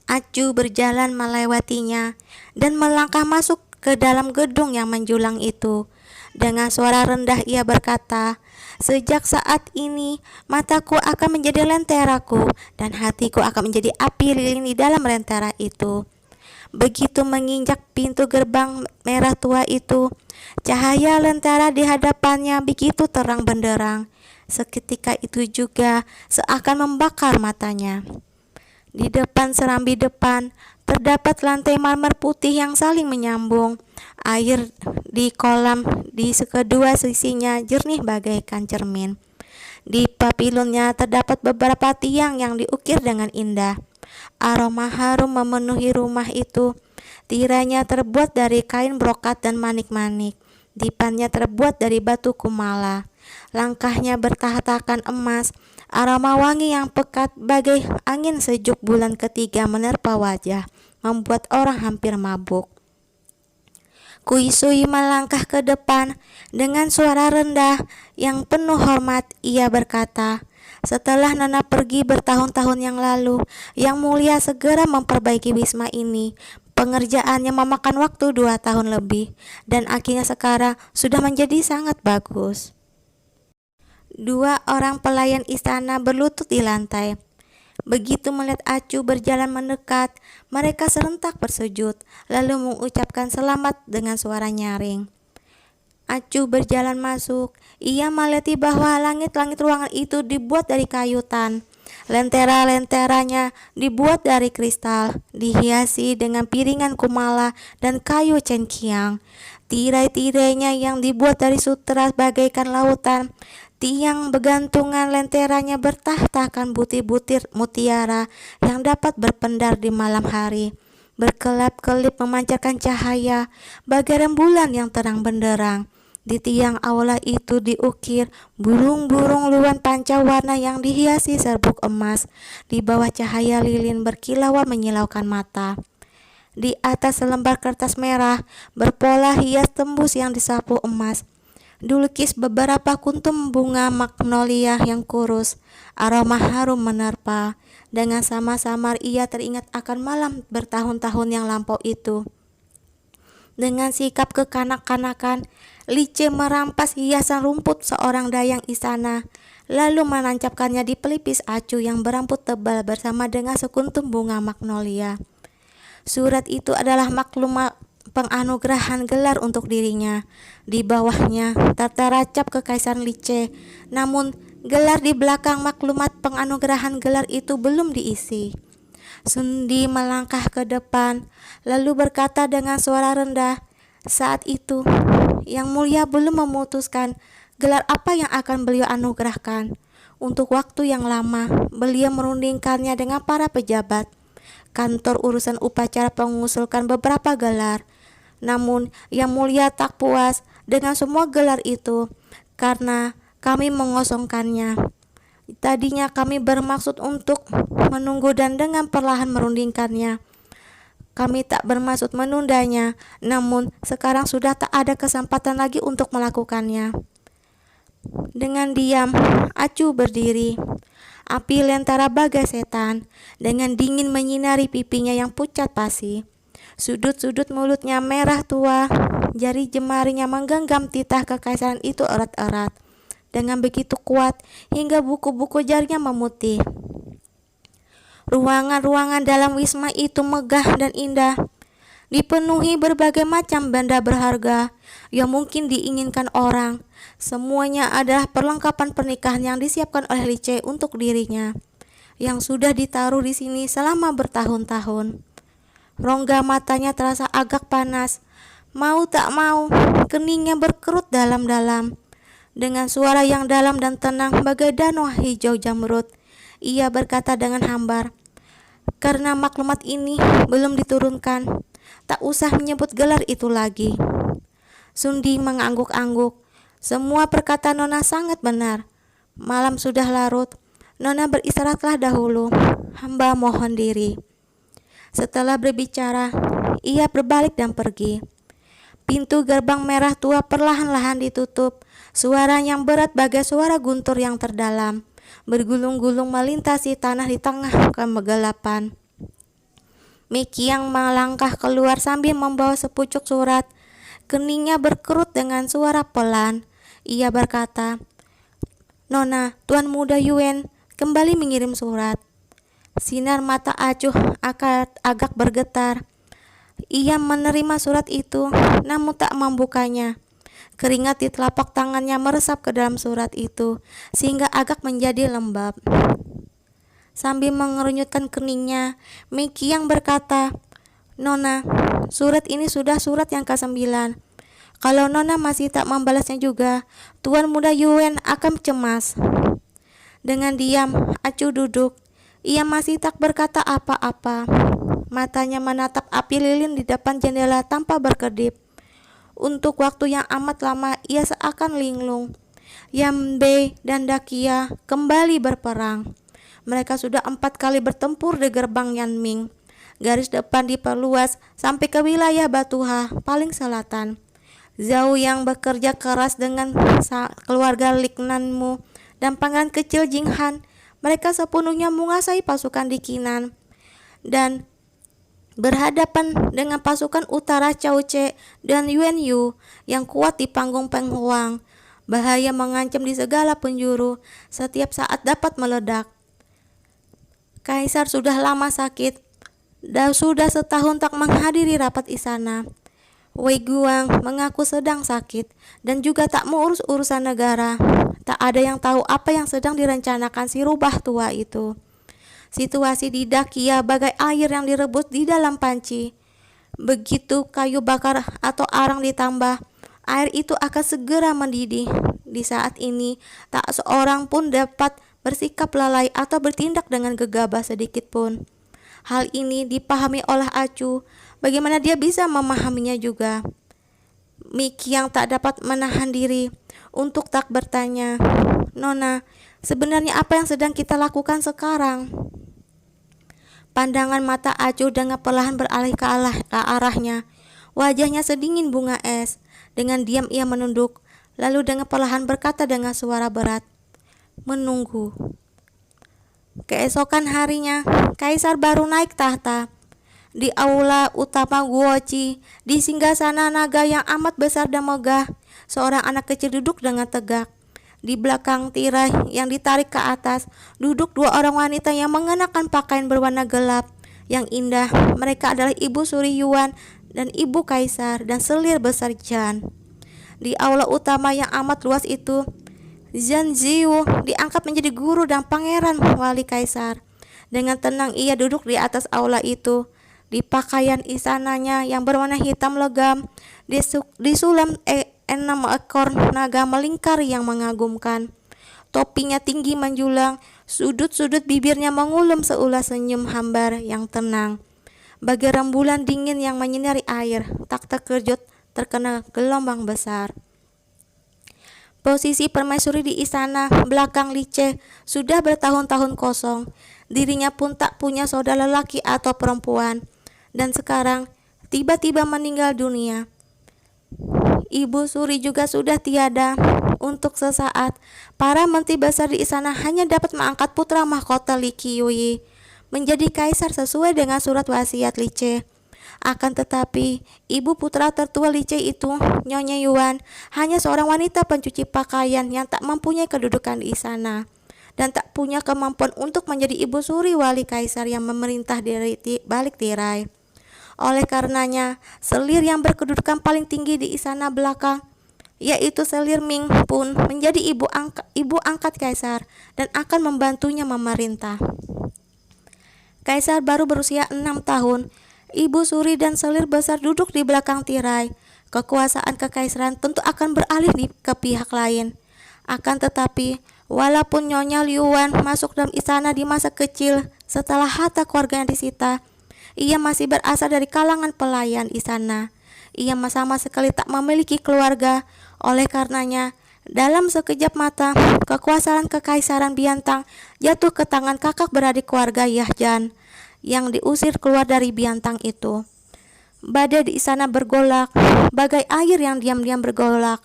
Acu berjalan melewatinya dan melangkah masuk ke dalam gedung yang menjulang itu. Dengan suara rendah ia berkata, "Sejak saat ini mataku akan menjadi lenteraku dan hatiku akan menjadi api lilin di dalam lentera itu." Begitu menginjak pintu gerbang merah tua itu, cahaya lentera di hadapannya begitu terang benderang. Seketika itu juga seakan membakar matanya. Di depan serambi depan terdapat lantai marmer putih yang saling menyambung. Air di kolam di kedua sisinya jernih bagaikan cermin. Di papilonnya terdapat beberapa tiang yang diukir dengan indah. Aroma harum memenuhi rumah itu. Tirainya terbuat dari kain brokat dan manik-manik. Dipannya terbuat dari batu kumala. Langkahnya bertahtakan emas. Aroma wangi yang pekat bagai angin sejuk bulan ketiga menerpa wajah, membuat orang hampir mabuk. Kuisui melangkah ke depan dengan suara rendah yang penuh hormat. Ia berkata, "Setelah Nona pergi bertahun-tahun yang lalu, Yang Mulia segera memperbaiki wisma ini. Pengerjaannya memakan waktu 2 tahun lebih, dan akhirnya sekarang sudah menjadi sangat bagus." 2 orang pelayan istana berlutut di lantai. Begitu melihat Acu berjalan mendekat, mereka serentak bersujud, lalu mengucapkan selamat dengan suara nyaring. Acu berjalan masuk. Ia melihat bahwa langit-langit ruangan itu dibuat dari kayu tan. Lentera-lenteranya dibuat dari kristal, dihiasi dengan piringan kumala dan kayu cengkiang. Tirai-tirainya yang dibuat dari sutera bagaikan lautan. Tiang begantungan lenteranya bertahtakan butir-butir mutiara yang dapat berpendar di malam hari. Berkelap-kelip memancarkan cahaya bagai rembulan yang terang benderang. Di tiang aula itu diukir burung-burung luan pancawarna yang dihiasi serbuk emas. Di bawah cahaya lilin berkilauan menyilaukan mata. Di atas selembar kertas merah berpola hias tembus yang disapu emas, dilukis beberapa kuntum bunga magnolia yang kurus. Aroma harum menerpa. Dengan samar-samar ia teringat akan malam bertahun-tahun yang lampau itu. Dengan sikap kekanak-kanakan, Lice merampas hiasan rumput seorang dayang istana, lalu menancapkannya di pelipis Acu yang berambut tebal bersama dengan sekuntum bunga magnolia. Surat itu adalah maklumat penganugerahan gelar untuk dirinya. Di bawahnya tertera cap Kekaisaran Lice, namun gelar di belakang maklumat penganugerahan gelar itu belum diisi. Sundi melangkah ke depan, lalu berkata dengan suara rendah, "Saat itu, Yang Mulia belum memutuskan gelar apa yang akan beliau anugerahkan. Untuk waktu yang lama, beliau merundingkannya dengan para pejabat. Kantor urusan upacara mengusulkan beberapa gelar. Namun Yang Mulia tak puas dengan semua gelar itu karena kami mengosongkannya. Tadinya kami bermaksud untuk menunggu dan dengan perlahan merundingkannya. Kami tak bermaksud menundanya, namun sekarang sudah tak ada kesempatan lagi untuk melakukannya." Dengan diam, Acu berdiri. Api lentera bagai setan, dengan dingin menyinari pipinya yang pucat pasi. Sudut-sudut mulutnya merah tua, jari jemarinya menggenggam titah kekaisaran itu erat-erat, dengan begitu kuat hingga buku-buku jarinya memutih. Ruangan-ruangan dalam wisma itu megah dan indah, dipenuhi berbagai macam benda berharga yang mungkin diinginkan orang. Semuanya adalah perlengkapan pernikahan yang disiapkan oleh Lice untuk dirinya, yang sudah ditaruh di sini selama bertahun-tahun. Rongga matanya terasa agak panas. Mau tak mau, keningnya berkerut dalam-dalam. Dengan suara yang dalam dan tenang bagai danau hijau jamrud, ia berkata dengan hambar, "Karena maklumat ini belum diturunkan, tak usah menyebut gelar itu lagi." Sundi mengangguk-angguk. "Semua perkataan Nona sangat benar. Malam sudah larut. Nona beristirahatlah dahulu. Hamba mohon diri." Setelah berbicara, ia berbalik dan pergi. Pintu gerbang merah tua perlahan-lahan ditutup. Suara yang berat bagai suara guntur yang terdalam bergulung-gulung melintasi tanah di tengah kegelapan. Mikiang melangkah keluar sambil membawa sepucuk surat. Keningnya berkerut dengan suara pelan. Ia berkata, "Nona, Tuan Muda Yuen kembali mengirim surat." Sinar mata Acuh agak bergetar. Ia menerima surat itu, namun tak membukanya. Keringat di telapak tangannya meresap ke dalam surat itu, sehingga agak menjadi lembab. Sambil mengerunyutkan keningnya, Mikiang berkata, "Nona, surat ini sudah surat yang ke-9. Kalau Nona masih tak membalasnya juga, Tuan Muda Yuen akan cemas." Dengan diam, Acuh duduk. Ia masih tak berkata apa-apa. Matanya menatap api lilin di depan jendela tanpa berkedip. Untuk waktu yang amat lama ia seakan linglung. Yambe dan Dakia kembali berperang. Mereka sudah 4 kali bertempur di gerbang Yanming. Garis depan diperluas sampai ke wilayah Batuha paling selatan. Zhao yang bekerja keras dengan keluarga Liknanmu dan pangeran kecil Jinghan, mereka sepenuhnya menguasai pasukan di Kinan dan berhadapan dengan pasukan utara Cao Ce dan Yuan Yu yang kuat di panggung Peng Huang. Bahaya mengancam di segala penjuru, setiap saat dapat meledak. Kaisar sudah lama sakit dan sudah setahun tak menghadiri rapat istana. Wei Guang mengaku sedang sakit dan juga tak mengurus urusan negara. Tak ada yang tahu apa yang sedang direncanakan si rubah tua itu. Situasi di Dakia bagai air yang direbus di dalam panci. Begitu kayu bakar atau arang ditambah, air itu akan segera mendidih. Di saat ini, tak seorang pun dapat bersikap lalai atau bertindak dengan gegabah sedikit pun. Hal ini dipahami oleh Acuh. Bagaimana dia bisa memahaminya juga? Mikiang tak dapat menahan diri untuk tak bertanya, "Nona, sebenarnya apa yang sedang kita lakukan sekarang?" Pandangan mata Acuh dengan perlahan beralih ke arahnya. Wajahnya sedingin bunga es. Dengan diam ia menunduk, lalu dengan perlahan berkata dengan suara berat, "Menunggu." Keesokan harinya, Kaisar baru naik tahta. Di aula utama Guoci, di singgasana naga yang amat besar dan megah, seorang anak kecil duduk dengan tegak. Di belakang tirai yang ditarik ke atas, duduk 2 orang wanita yang mengenakan pakaian berwarna gelap yang indah. Mereka adalah Ibu Suri Yuan dan Ibu Kaisar dan selir besar Jan. Di aula utama yang amat luas itu, Zhan Ziyu diangkat menjadi guru dan pangeran wali Kaisar. Dengan tenang ia duduk di atas aula itu. Di pakaian istananya yang berwarna hitam legam, disulam 6 ekor naga melingkar yang mengagumkan. Topinya tinggi menjulang, sudut-sudut bibirnya mengulum seulas senyum hambar yang tenang. Bagai rembulan dingin yang menyinari air, tak terkejut terkena gelombang besar. Posisi permaisuri di istana belakang Lice sudah bertahun-tahun kosong. Dirinya pun tak punya saudara lelaki atau perempuan. Dan sekarang tiba-tiba meninggal dunia. Ibu Suri juga sudah tiada. Untuk sesaat, para menteri besar di istana hanya dapat mengangkat putra mahkota Li Qiuyi menjadi kaisar sesuai dengan surat wasiat Lice. Akan tetapi, ibu putra tertua Lice itu, Nyonya Yuan, hanya seorang wanita pencuci pakaian yang tak mempunyai kedudukan di istana dan tak punya kemampuan untuk menjadi ibu suri wali kaisar yang memerintah dari balik tirai. Oleh karenanya, selir yang berkedudukan paling tinggi di istana belakang, yaitu selir Ming, pun menjadi ibu angkat kaisar dan akan membantunya memerintah. Kaisar baru berusia 6 tahun. Ibu suri dan selir besar duduk di belakang tirai. Kekuasaan kekaisaran tentu akan beralih ke pihak lain. Akan tetapi, walaupun Nyonya Yuan masuk dalam istana di masa kecil setelah harta keluarganya disita, ia masih berasal dari kalangan pelayan istana. Ia sama sekali tak memiliki keluarga. Oleh karenanya, dalam sekejap mata, kekuasaan kekaisaran Biantang jatuh ke tangan kakak beradik keluarga Yahjan yang diusir keluar dari Biantang itu. Badai di istana bergolak, bagai air yang diam-diam bergolak.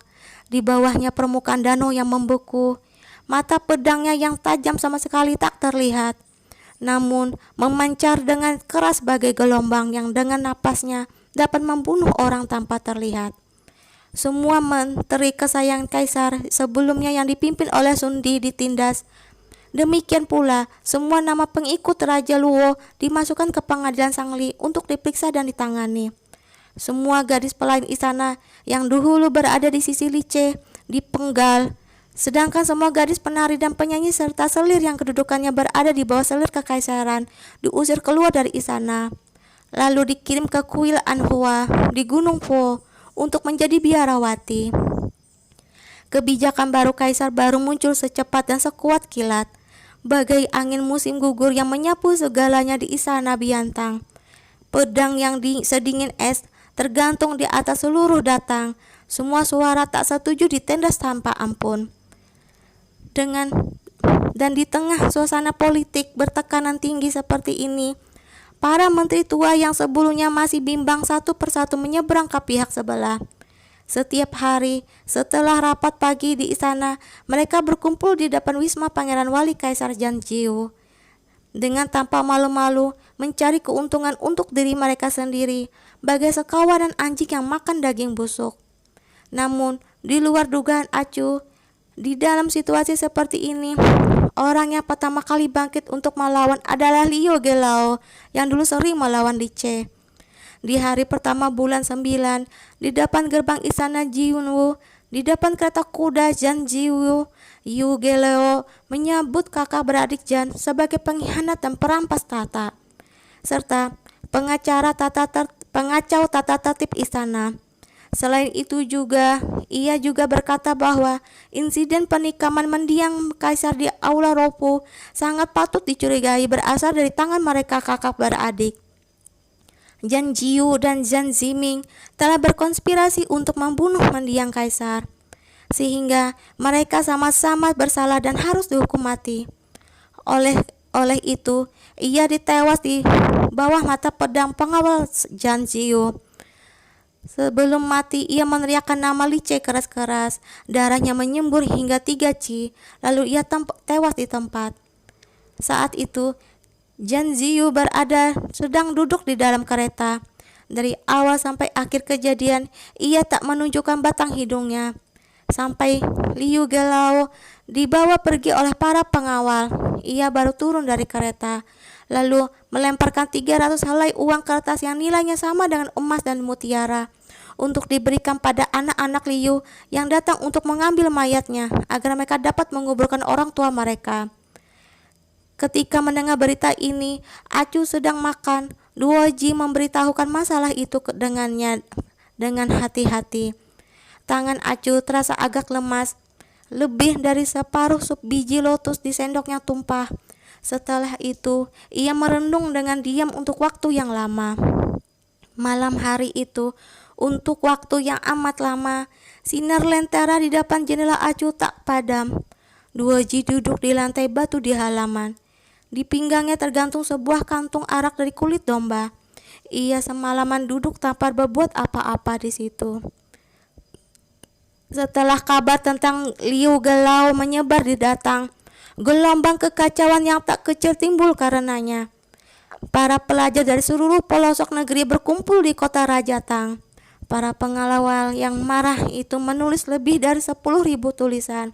Di bawahnya permukaan danau yang membeku. Mata pedangnya yang tajam sama sekali tak terlihat. namun memancar dengan keras bagai gelombang yang dengan napasnya dapat membunuh orang tanpa terlihat. Semua menteri kesayangan kaisar sebelumnya yang dipimpin oleh Sundi ditindas. Demikian pula, semua nama pengikut Raja Luo dimasukkan ke pengadilan Sangli untuk diperiksa dan ditangani. Semua gadis pelayan istana yang dahulu berada di sisi Lice dipenggal, sedangkan semua gadis penari dan penyanyi serta selir yang kedudukannya berada di bawah selir kekaisaran diusir keluar dari istana, lalu dikirim ke kuil Anhua di Gunung Po untuk menjadi biarawati. Kebijakan baru kaisar baru muncul secepat dan sekuat kilat, bagai angin musim gugur yang menyapu segalanya di istana Biantang. Pedang yang sedingin es tergantung di atas seluruh datang. Semua suara tak setuju ditendas tanpa ampun. Dan di tengah suasana politik bertekanan tinggi seperti ini, para menteri tua yang sebelumnya masih bimbang satu persatu menyeberang ke pihak sebelah. Setiap hari setelah rapat pagi di istana, mereka berkumpul di depan wisma Pangeran Wali Kaisar Janjiu dengan tanpa malu-malu mencari keuntungan untuk diri mereka sendiri, bagai sekawanan anjing yang makan daging busuk. Namun, di luar dugaan Acu, di dalam situasi seperti ini, orang yang pertama kali bangkit untuk melawan adalah Liu Gelao yang dulu sering melawan Lice. Di hari pertama bulan 9, di depan gerbang istana Jiunwu, di depan kereta kuda Janjiu, Liu Gelao menyebut kakak beradik Jan sebagai pengkhianat dan perampas tata, serta pengacau tata tertib istana. Selain itu juga, ia juga berkata bahwa insiden penikaman mendiang kaisar di Aula Ropu sangat patut dicurigai berasal dari tangan mereka kakak beradik. Zhan Jiu dan Zhan Ziming telah berkonspirasi untuk membunuh mendiang kaisar, sehingga mereka sama-sama bersalah dan harus dihukum mati. Oleh itu, ia ditewas di bawah mata pedang pengawal Zhan Jiu. Sebelum mati, ia meneriakkan nama Lice keras-keras. Darahnya menyembur hingga 3 ci, lalu ia tewas di tempat. Saat itu, Zhan Ziyu sedang duduk di dalam kereta. Dari awal sampai akhir kejadian, ia tak menunjukkan batang hidungnya. Sampai Liu Gelao dibawa pergi oleh para pengawal, ia baru turun dari kereta, lalu melemparkan 300 helai uang kertas yang nilainya sama dengan emas dan mutiara untuk diberikan pada anak-anak Liu yang datang untuk mengambil mayatnya agar mereka dapat menguburkan orang tua mereka. Ketika mendengar berita ini, Acu sedang makan. Duoji memberitahukan masalah itu dengannya dengan hati-hati. Tangan Acu terasa agak lemas. Lebih dari separuh sup biji lotus di sendoknya tumpah. Setelah itu, ia merenung dengan diam untuk waktu yang lama. Malam hari itu, untuk waktu yang amat lama, sinar lentera di depan jendela Acu tak padam. Duoji duduk di lantai batu di halaman. Di pinggangnya tergantung sebuah kantung arak dari kulit domba. Ia semalaman duduk tanpa berbuat apa-apa di situ. Setelah kabar tentang Liu Gelao menyebar di datang, gelombang kekacauan yang tak kecil timbul karenanya. Para pelajar dari seluruh pelosok negeri berkumpul di kota Rajatang. Para pengawal yang marah itu menulis lebih dari 10.000 tulisan.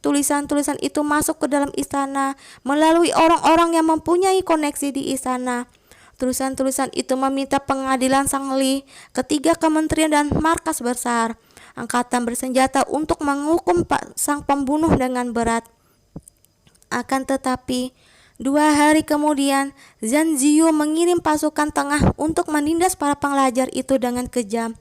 Tulisan-tulisan itu masuk ke dalam istana melalui orang-orang yang mempunyai koneksi di istana. Tulisan-tulisan itu meminta pengadilan Sangli, ketiga kementerian dan markas besar, angkatan bersenjata untuk menghukum sang pembunuh dengan berat. Akan tetapi, 2 hari kemudian, Zhan Ziyu mengirim pasukan tengah untuk menindas para pelajar itu dengan kejam.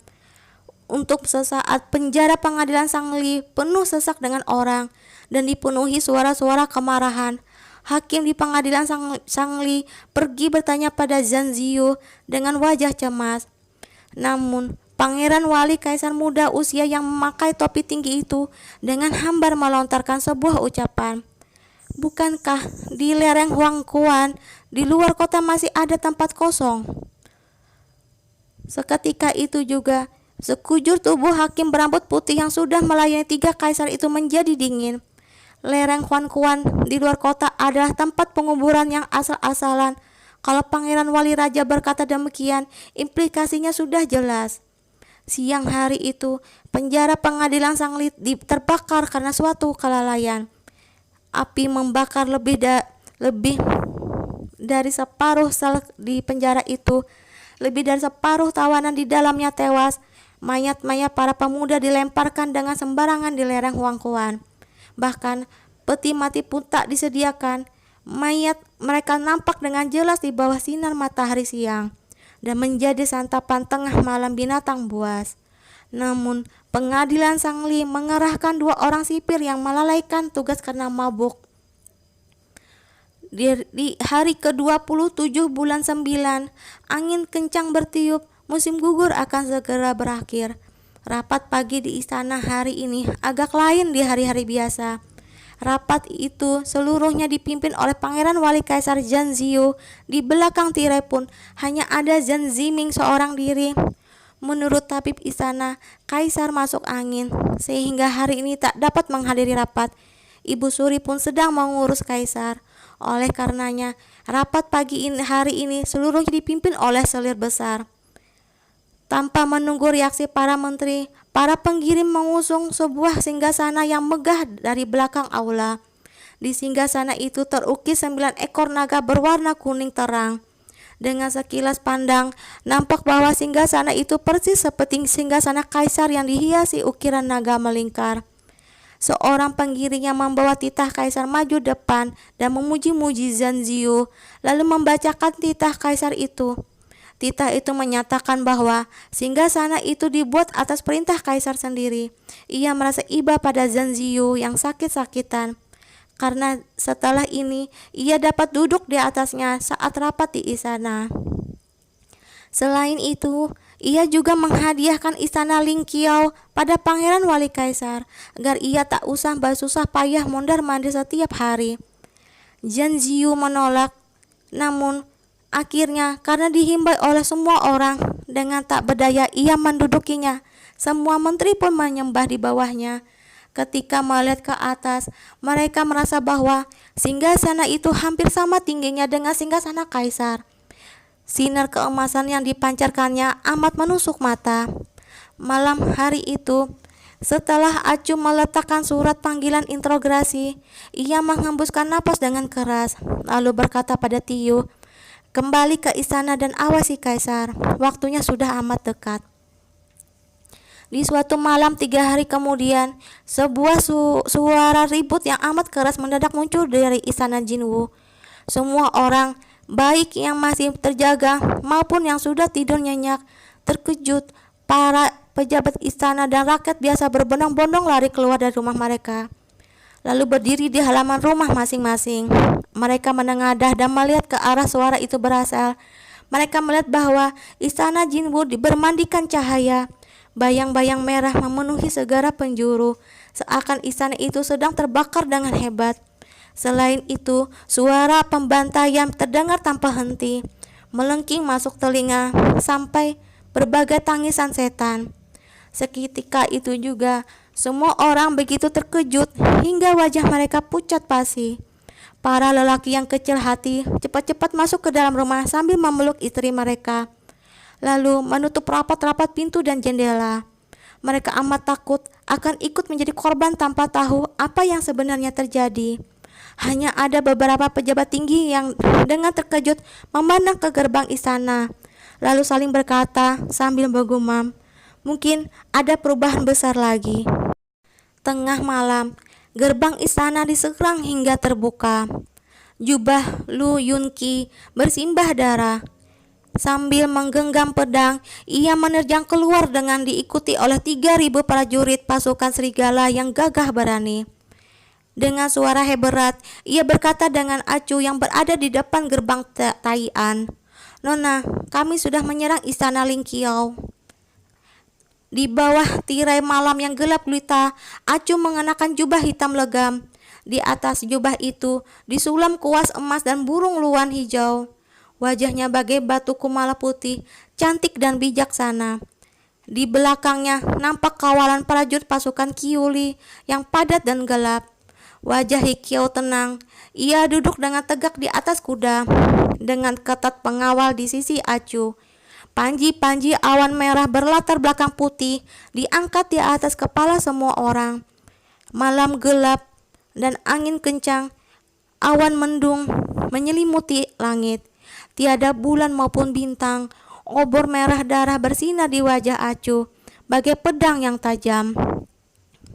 Untuk sesaat penjara pengadilan Sangli penuh sesak dengan orang dan dipenuhi suara-suara kemarahan. Hakim di pengadilan Sangli pergi bertanya pada Zhan Ziyu dengan wajah cemas. Namun, Pangeran Wali Kaisar muda usia yang memakai topi tinggi itu dengan hambar melontarkan sebuah ucapan. Bukankah di lereng Huangquan di luar kota masih ada tempat kosong? Seketika itu juga, sekujur tubuh hakim berambut putih yang sudah melayani 3 kaisar itu menjadi dingin. lereng Huan di luar kota adalah tempat penguburan yang asal-asalan. Kalau Pangeran Wali Raja berkata demikian, implikasinya sudah jelas. Siang hari itu, penjara pengadilan Sangli terbakar karena suatu kelalaian. Api membakar lebih dari separuh sel di penjara itu. Lebih dari separuh tawanan di dalamnya tewas. Mayat-mayat para pemuda dilemparkan dengan sembarangan di lereng Huangkuan. Bahkan peti mati pun tak disediakan. Mayat mereka nampak dengan jelas di bawah sinar matahari siang dan menjadi santapan tengah malam binatang buas. Namun pengadilan Sangli mengerahkan 2 orang sipir yang melalaikan tugas karena mabuk. Di hari ke-27 bulan 9, angin kencang bertiup, musim gugur akan segera berakhir. Rapat pagi di istana hari ini agak lain di hari-hari biasa. Rapat itu seluruhnya dipimpin oleh Pangeran Wali Kaisar Zhan Ziyu. Di belakang tirai pun hanya ada Zhan Ziming seorang diri. Menurut tabib istana, Kaisar masuk angin sehingga hari ini tak dapat menghadiri rapat. Ibu Suri pun sedang mengurus Kaisar. Oleh karenanya, rapat hari ini seluruhnya dipimpin oleh selir besar. Tanpa menunggu reaksi para menteri, para pengirim mengusung sebuah singgasana yang megah dari belakang aula. Di singgasana itu terukis 9 ekor naga berwarna kuning terang. Dengan sekilas pandang, nampak bahwa singgasana itu persis seperti singgasana kaisar yang dihiasi ukiran naga melingkar. Seorang pengiring yang membawa titah kaisar maju depan dan memuji-muji Zhan Ziyu, lalu membacakan titah kaisar itu. Titah itu menyatakan bahwa singgasana itu dibuat atas perintah kaisar sendiri. Ia merasa iba pada Zhan Ziyu yang sakit-sakitan, karena setelah ini ia dapat duduk di atasnya saat rapat di istana. Selain itu, ia juga menghadiahkan istana Lingqiao pada Pangeran Wali Kaisar agar ia tak usah bersusah payah mondar-mandir setiap hari. Zhan Ziyu menolak, namun akhirnya karena dihimbau oleh semua orang, dengan tak berdaya ia mendudukinya. Semua menteri pun menyembah di bawahnya. Ketika melihat ke atas, mereka merasa bahwa singgasana itu hampir sama tingginya dengan singgasana kaisar. Sinar keemasan yang dipancarkannya amat menusuk mata. Malam hari itu, setelah Acu meletakkan surat panggilan interogasi, ia menghembuskan napas dengan keras, lalu berkata pada Tiyu, "Kembali ke istana dan awasi kaisar, waktunya sudah amat dekat." Di suatu malam 3 hari kemudian, sebuah suara ribut yang amat keras mendadak muncul dari istana Jinwu. Semua orang, baik yang masih terjaga maupun yang sudah tidur nyenyak, terkejut. Para pejabat istana dan rakyat biasa berbondong-bondong lari keluar dari rumah mereka, lalu berdiri di halaman rumah masing-masing. Mereka menengadah dan melihat ke arah suara itu berasal. Mereka melihat bahwa istana Jinwu bermandikan cahaya. Bayang-bayang merah memenuhi segala penjuru, seakan istana itu sedang terbakar dengan hebat. Selain itu, suara pembantaian terdengar tanpa henti, melengking masuk telinga sampai berbagai tangisan setan. Seketika itu juga, semua orang begitu terkejut hingga wajah mereka pucat pasi. Para lelaki yang kecil hati cepat-cepat masuk ke dalam rumah sambil memeluk istri mereka, lalu menutup rapat-rapat pintu dan jendela. Mereka amat takut akan ikut menjadi korban tanpa tahu apa yang sebenarnya terjadi. Hanya ada beberapa pejabat tinggi yang dengan terkejut memandang ke gerbang istana, lalu saling berkata sambil bergumam, "Mungkin ada perubahan besar lagi." Tengah malam, gerbang istana diserang hingga terbuka. Jubah Lu Yunqi bersimbah darah. Sambil menggenggam pedang, ia menerjang keluar dengan diikuti oleh 3.000 prajurit pasukan serigala yang gagah berani. Dengan suara hebat, ia berkata dengan Acu yang berada di depan gerbang Tai'an, "Nona, kami sudah menyerang istana Lingqiao." Di bawah tirai malam yang gelap gulita, Acu mengenakan jubah hitam legam. Di atas jubah itu disulam kuas emas dan burung luan hijau. Wajahnya bagai batu kumala putih, cantik dan bijaksana. Di belakangnya nampak kawalan prajurit pasukan Qiuli yang padat dan gelap. Wajah Hikiau tenang. Ia duduk dengan tegak di atas kuda, dengan ketat pengawal di sisi Acu. Panji-panji awan merah berlatar belakang putih diangkat di atas kepala semua orang. Malam gelap dan angin kencang, awan mendung menyelimuti langit. Tiada bulan maupun bintang. Obor merah darah bersinar di wajah Acu, bagai pedang yang tajam.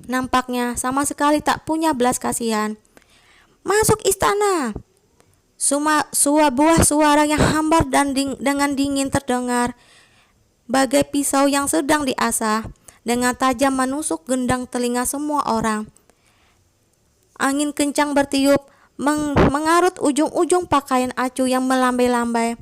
Nampaknya sama sekali tak punya belas kasihan. "Masuk istana!" Sebuah suara yang hambar dan dengan dingin terdengar, bagai pisau yang sedang diasah, dengan tajam menusuk gendang telinga semua orang. Angin kencang bertiup, mengarut ujung-ujung pakaian Acu yang melambai-lambai.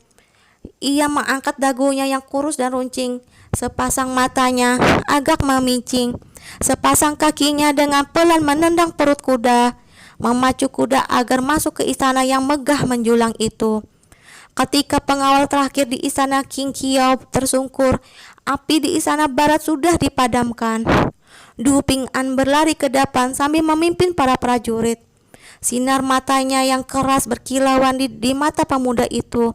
Ia mengangkat dagunya yang kurus dan runcing, sepasang matanya agak memicing, sepasang kakinya dengan pelan menendang perut kuda, memacu kuda agar masuk ke istana yang megah menjulang itu. Ketika pengawal terakhir di istana King Kiau tersungkur, api di istana barat sudah dipadamkan. Du Ping'an berlari ke depan sambil memimpin para prajurit. Sinar matanya yang keras berkilauan di mata pemuda itu.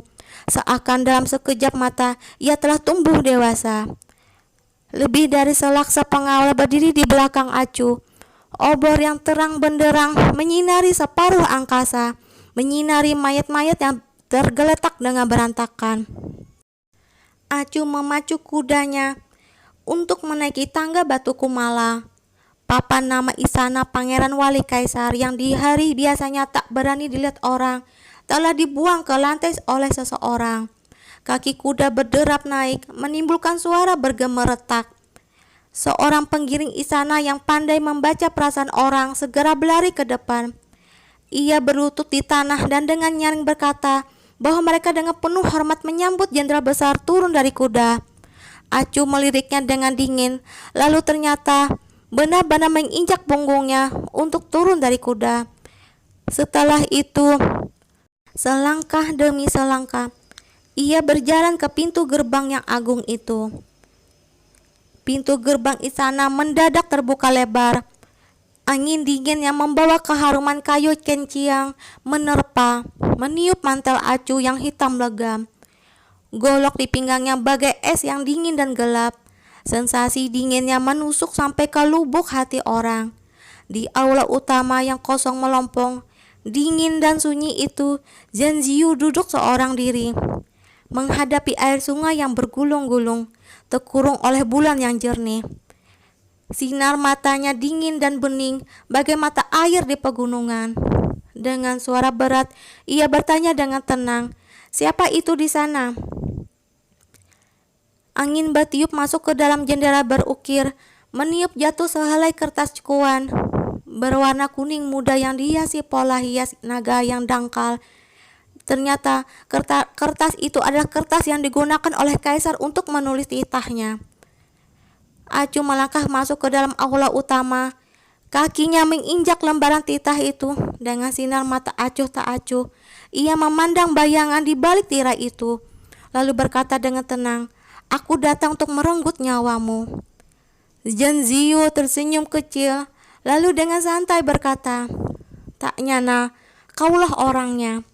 Seakan dalam sekejap mata ia telah tumbuh dewasa. Lebih dari selaksa pengawal berdiri di belakang Acu. Obor yang terang benderang menyinari separuh angkasa, menyinari mayat-mayat yang tergeletak dengan berantakan. Acu memacu kudanya untuk menaiki tangga batu kumala. Papan nama istana Pangeran Wali Kaisar yang di hari biasanya tak berani dilihat orang, telah dibuang ke lantai oleh seseorang. Kaki kuda berderap naik, menimbulkan suara bergema retak. Seorang penggiring istana yang pandai membaca perasaan orang segera berlari ke depan. Ia berlutut di tanah dan dengan nyaring berkata bahwa mereka dengan penuh hormat menyambut jenderal besar turun dari kuda. Acu meliriknya dengan dingin, lalu ternyata benar-benar menginjak punggungnya untuk turun dari kuda. Setelah itu, selangkah demi selangkah, ia berjalan ke pintu gerbang yang agung itu. Pintu gerbang istana mendadak terbuka lebar. Angin dingin yang membawa keharuman kayu kenciang menerpa, meniup mantel Acu yang hitam legam. Golok di pinggangnya bagai es yang dingin dan gelap. Sensasi dinginnya menusuk sampai ke lubuk hati orang. Di aula utama yang kosong melompong, dingin dan sunyi itu, Zhen Ziyu duduk seorang diri, menghadapi air sungai yang bergulung-gulung, terkurung oleh bulan yang jernih. Sinar matanya dingin dan bening, bagai mata air di pegunungan. Dengan suara berat, ia bertanya dengan tenang, "Siapa itu di sana?" Angin bertiup masuk ke dalam jendela berukir, meniup jatuh sehelai kertas cekuan berwarna kuning muda yang dihiasi pola hias naga yang dangkal. Ternyata kertas itu adalah kertas yang digunakan oleh kaisar untuk menulis titahnya. Acu melangkah masuk ke dalam aula utama. Kakinya menginjak lembaran titah itu. Dengan sinar mata acuh tak acuh, ia memandang bayangan di balik tirai itu, lalu berkata dengan tenang, "Aku datang untuk merenggut nyawamu." Zhen Ziyu tersenyum kecil, lalu dengan santai berkata, "Tak nyana, kaulah orangnya."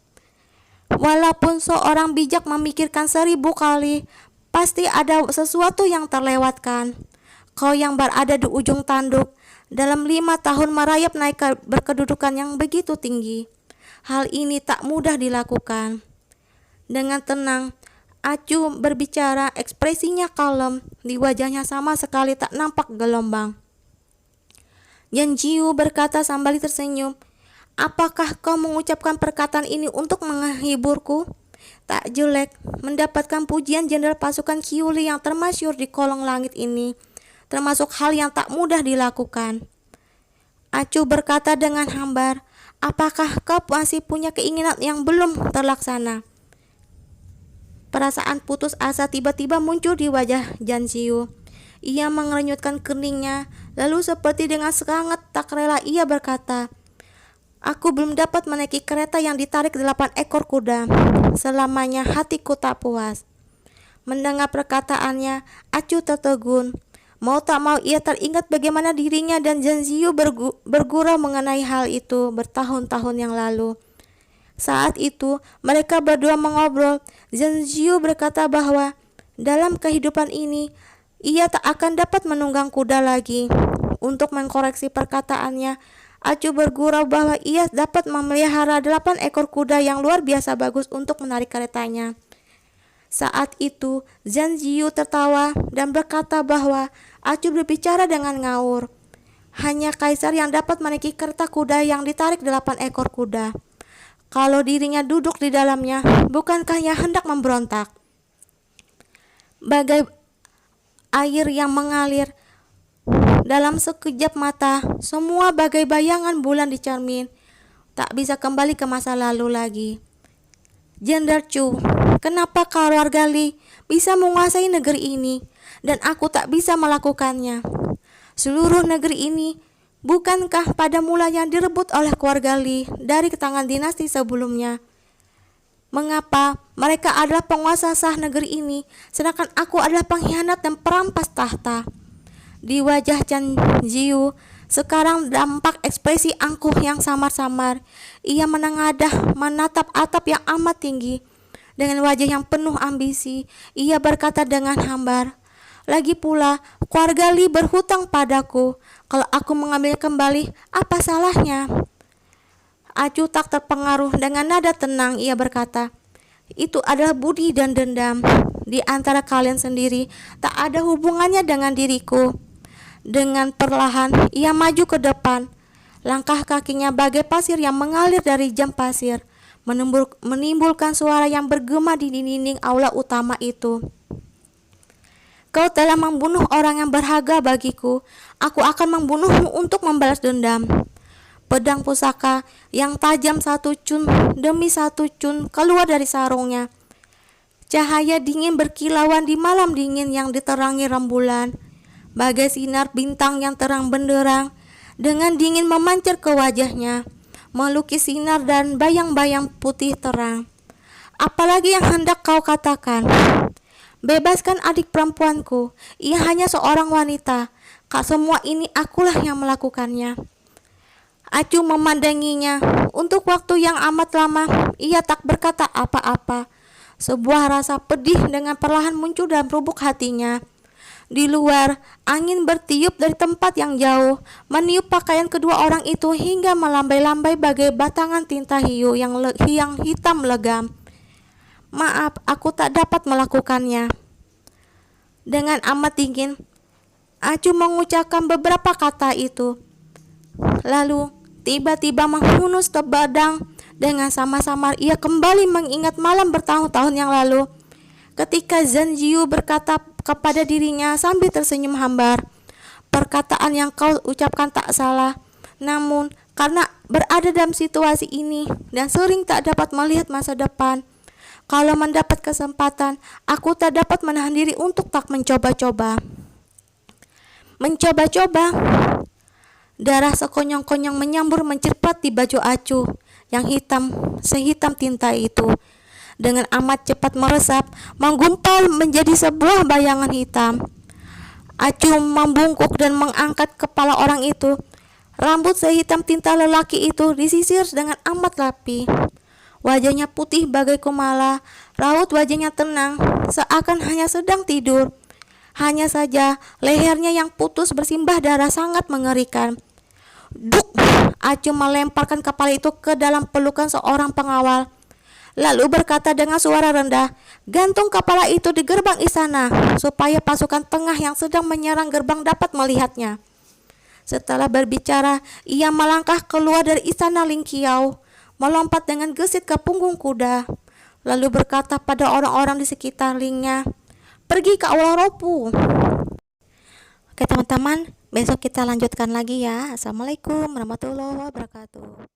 Walaupun seorang bijak memikirkan 1000 kali, pasti ada sesuatu yang terlewatkan. Kau yang berada di ujung tanduk, dalam 5 tahun merayap naik ke berkedudukan yang begitu tinggi. Hal ini tak mudah dilakukan. Dengan tenang, Acu berbicara, ekspresinya kalem, di wajahnya sama sekali tak nampak gelombang. Zhen Ziyu berkata sambil tersenyum, "Apakah kau mengucapkan perkataan ini untuk menghiburku? Tak jelek mendapatkan pujian jenderal pasukan Qiuli yang termasyhur di kolong langit ini, termasuk hal yang tak mudah dilakukan." Acu berkata dengan hambar, "Apakah kau masih punya keinginan yang belum terlaksana?" Perasaan putus asa tiba-tiba muncul di wajah Zhen Ziyu. Ia mengerenyutkan keningnya, lalu seperti dengan sangat tak rela ia berkata, "Aku belum dapat menaiki kereta yang ditarik 8 ekor kuda. Selamanya hatiku tak puas." Mendengar perkataannya, Acu tertegun. Mau tak mau ia teringat bagaimana dirinya dan Zhang Ziyu bergurau mengenai hal itu bertahun-tahun yang lalu. Saat itu mereka berdua mengobrol. Zhang Ziyu berkata bahwa dalam kehidupan ini ia tak akan dapat menunggang kuda lagi. Untuk mengkoreksi perkataannya, Acu bergurau bahwa ia dapat memelihara 8 ekor kuda yang luar biasa bagus untuk menarik keretanya. Saat itu, Zhang Ziyu tertawa dan berkata bahwa Acu berbicara dengan ngawur. Hanya kaisar yang dapat menaiki kereta kuda yang ditarik 8 ekor kuda. Kalau dirinya duduk di dalamnya, bukankah ia hendak memberontak? Bagai air yang mengalir dalam sekejap mata, semua bagai bayangan bulan di cermin, tak bisa kembali ke masa lalu lagi. Jenderal Chu, kenapa keluarga Li bisa menguasai negeri ini dan aku tak bisa melakukannya? Seluruh negeri ini bukankah pada mulanya direbut oleh keluarga Li dari tangan dinasti sebelumnya? Mengapa mereka adalah penguasa sah negeri ini, sedangkan aku adalah pengkhianat dan perampas tahta? Di wajah Zhang Ziyu sekarang dampak ekspresi angkuh yang samar-samar. Ia menengadah menatap atap yang amat tinggi. Dengan wajah yang penuh ambisi, ia berkata dengan hambar, "Lagi pula, keluarga Li berhutang padaku. Kalau aku mengambil kembali, apa salahnya?" Acu tak terpengaruh. Dengan nada tenang ia berkata, "Itu adalah budi dan dendam di antara kalian sendiri, tak ada hubungannya dengan diriku." Dengan perlahan ia maju ke depan. Langkah kakinya bagai pasir yang mengalir dari jam pasir, menimbulkan suara yang bergema di dinding aula utama itu. "Kau telah membunuh orang yang berharga bagiku. Aku akan membunuhmu untuk membalas dendam." Pedang pusaka yang tajam satu cun demi satu cun keluar dari sarungnya. Cahaya dingin berkilauan di malam dingin yang diterangi rembulan. Bagai sinar bintang yang terang benderang, dengan dingin memancar ke wajahnya, melukis sinar dan bayang-bayang putih terang. "Apalagi yang hendak kau katakan? Bebaskan adik perempuanku, ia hanya seorang wanita. Kak, semua ini akulah yang melakukannya." Acu memandanginya. Untuk waktu yang amat lama, ia tak berkata apa-apa. Sebuah rasa pedih dengan perlahan muncul dalam lubuk hatinya. Di luar, angin bertiup dari tempat yang jauh, meniup pakaian kedua orang itu hingga melambai-lambai bagai batangan tinta hiu yang hitam legam. "Maaf, aku tak dapat melakukannya." Dengan amat dingin, Acu mengucapkan beberapa kata itu. Lalu, tiba-tiba menghunus ke badan. Dengan samar-samar ia kembali mengingat malam bertahun-tahun yang lalu, ketika Zhang Ziyu berkata kepada dirinya sambil tersenyum hambar, "Perkataan yang kau ucapkan tak salah. Namun, karena berada dalam situasi ini dan sering tak dapat melihat masa depan, kalau mendapat kesempatan, aku tak dapat menahan diri untuk tak mencoba-coba." Mencoba-coba? Darah sekonyong-konyong menyambur mencerpat di baju Acu yang sehitam tinta itu. Dengan amat cepat meresap, menggumpal menjadi sebuah bayangan hitam. Acu membungkuk dan mengangkat kepala orang itu. Rambut sehitam tinta lelaki itu disisir dengan amat rapi. Wajahnya putih bagai kumala, raut wajahnya tenang, seakan hanya sedang tidur. Hanya saja lehernya yang putus bersimbah darah sangat mengerikan. "Duk!" Acu melemparkan kepala itu ke dalam pelukan seorang pengawal. Lalu berkata dengan suara rendah, "Gantung kepala itu di gerbang istana, supaya pasukan tengah yang sedang menyerang gerbang dapat melihatnya." Setelah berbicara, ia melangkah keluar dari istana Ling Qiao, melompat dengan gesit ke punggung kuda, lalu berkata pada orang-orang di sekitar Lingnya, "Pergi ke aula Ropu." Oke teman-teman, besok kita lanjutkan lagi ya. Assalamualaikum warahmatullahi wabarakatuh.